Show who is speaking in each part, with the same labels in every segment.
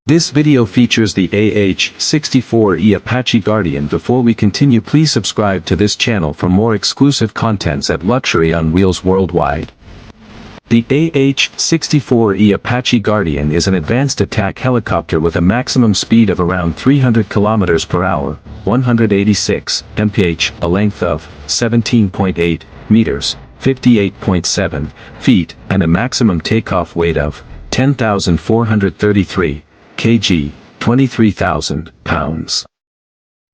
Speaker 1: This video features the AH-64E Apache Guardian. Before we continue, please subscribe to this channel for more exclusive contents at Luxury on Wheels Worldwide. The AH-64E Apache Guardian is an advanced attack helicopter with a maximum speed of around 300 km per hour, 186 mph, a length of 17.8 meters, 58.7 feet, and a maximum takeoff weight of 10,433 kg, 23,000 pounds.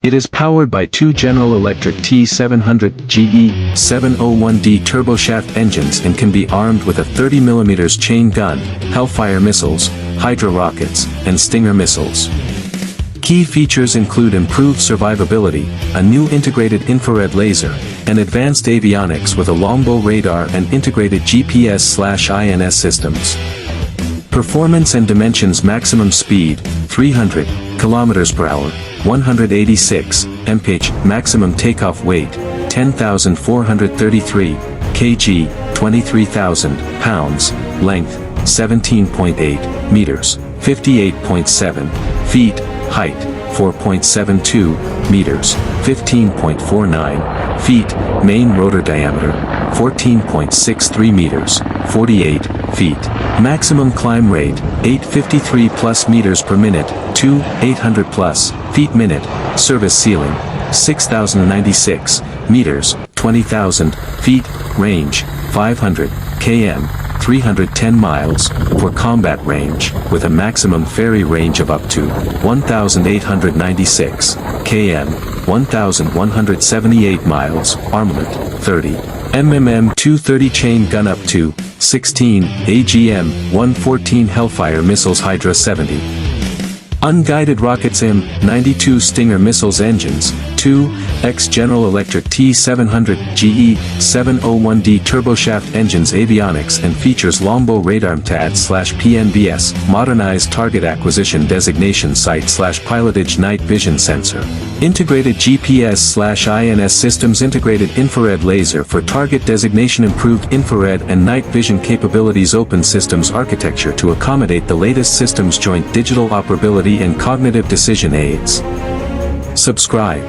Speaker 1: It is powered by two General Electric T700GE 701D turboshaft engines and can be armed with a 30mm chain gun, Hellfire missiles, Hydra rockets, and Stinger missiles. Key features include improved survivability, a new integrated infrared laser, and advanced avionics with a longbow radar and integrated GPS/INS systems. Performance and dimensions: maximum speed, 300 km per hour, 186 mph, maximum takeoff weight, 10,433 kg, 23,000 pounds, length, 17.8 meters, 58.7 feet, height, 4.72 meters, 15.49 feet, main rotor diameter, 14.63 meters, 48 feet. Maximum climb rate, 853 plus meters per minute, 800 plus feet minute. Service ceiling, 6,096 meters, 20,000 feet. Range, 500 km, 310 miles, for combat range, with a maximum ferry range of up to 1,896 km, 1,178 miles. Armament, 30 mm 230 chain gun up to 16 AGM 114 Hellfire missiles, Hydra 70 unguided rockets, M92 Stinger missiles, engines, 2 X General Electric T700GE 701D turboshaft engines, avionics, and features longbow radar, MTAD/PNVS, modernized target acquisition designation sight/pilotage night vision sensor, integrated GPS/INS systems, integrated infrared laser for target designation, improved infrared and night vision capabilities, open systems architecture to accommodate the latest systems, joint digital operability and cognitive decision aids. Subscribe.